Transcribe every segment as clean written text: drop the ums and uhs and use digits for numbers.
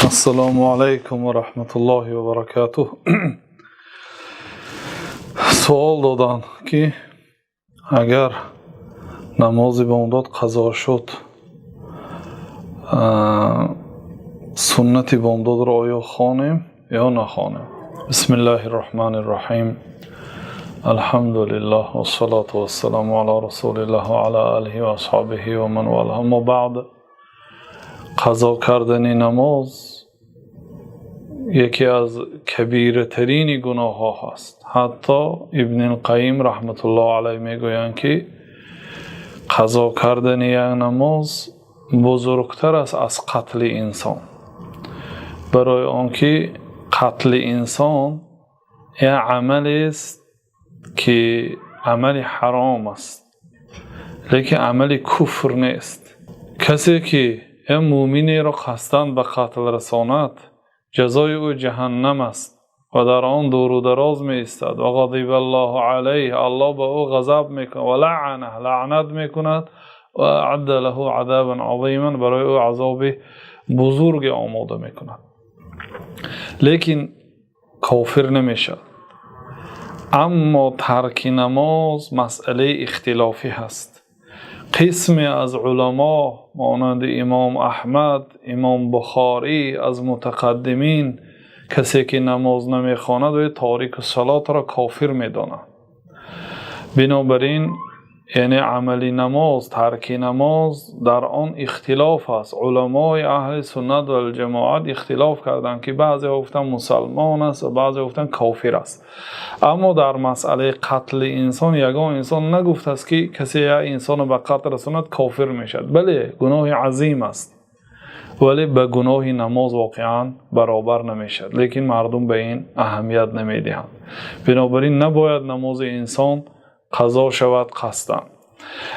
السلام علیکم و رحمت الله و برکاته. سوال دادن که اگر نماز بامداد قضا شد سنت بامداد را آیا خوانیم یا نخوانیم؟ بسم الله الرحمن الرحیم. الحمد لله و الصلاة و السلام علی رسول الله و علی آله و اصحابه و من والاه. اما بعد، قضا کردن نماز یکی از کبیرترین گناه ها هست. حتی ابن القیم رحمت الله علیه میگویند که قضا کردن یک نماز بزرگتر است از قتل انسان، برای آنکه قتل انسان یک عمل است که عمل حرام است، لیکن عمل کفر نیست. کسی که این مومنی را قصداً به قتل رساند، جزای او جهنم است و در آن دور و دراز می ایستد و غضب الله علیه، الله به او غضب میکند و لعنه، لعنت میکند و اعد له عذابا عظیما، برای او عذاب بزرگ آماده میکند، لیکن کافر نمیشد. اما ترک نماز مسئله اختلافی هست. قسمی از علما مانند امام احمد، امام بخاری، از متقدمین، کسی که نماز نمیخواند و تارک صلات را کافر میدانند. بنابراین یعنی عمل نماز، ترک نماز، در آن اختلاف است. علمای اهل سنت و الجماعت اختلاف کردند که بعضی گفتند مسلمان است و بعضی گفتند کافر است. اما در مسئله قتل انسان، یگان انسان نگفت است که کسی یا انسان به قتل رساند کافر میشد. بله، گناه عظیم است، ولی به گناه نماز واقعا برابر نمیشد، لیکن مردم به این اهمیت نمیدهند. بنابراین نباید نماز انسان قضا شود قصداً.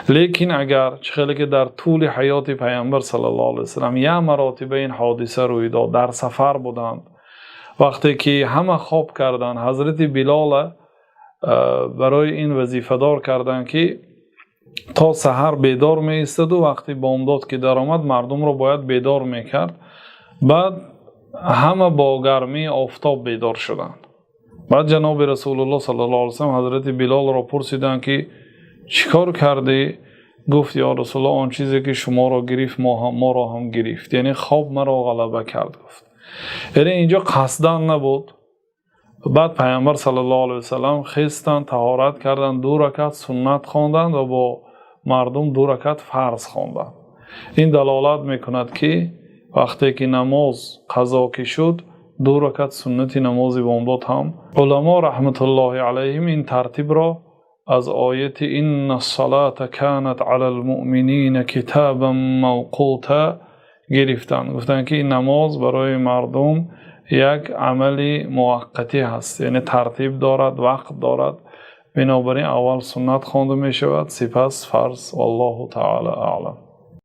لیکن اگر چخیلی که در طول حیات پیامبر صلی الله علیه وسلم یا مراتب این حادثه روی داد، در سفر بودند، وقتی که همه خواب کردند، حضرت بلال برای این وظیفه دار کردند که تا سحر بیدار می ایستد و وقتی بامداد که در آمد مردم را باید بیدار میکرد. بعد همه با گرمی آفتاب بیدار شدند. بعد جناب رسول الله صلی الله علیه وسلم حضرت بلال را پرسیدند که چیکار کردی؟ گفت یا رسول الله، آن چیزی که شما را گرفت ما را هم گرفت، یعنی خواب مرا غلبه کرد. گفت یعنی اینجا قصداً نبود. بعد پیامبر صلی الله علیه وسلم خستند، طهارت کردند، 2 رکعت سنت خواندند و با مردم 2 رکعت فرض خواندند. این دلالت میکند که وقتی که نماز قضا که شد، 2 رکعت سنت نماز بامداد هم. علما رحمت الله علیهم این ترتیب را از آیت ان الصلاة کانت علی المؤمنین کتابا موقوتا گرفتند. گفتند که این نماز برای مردم یک عمل موقتی هست، یعنی ترتیب دارد، وقت دارد. بنابراین اول سنت خوانده می شود، سپس فرض. والله تعالی اعلم.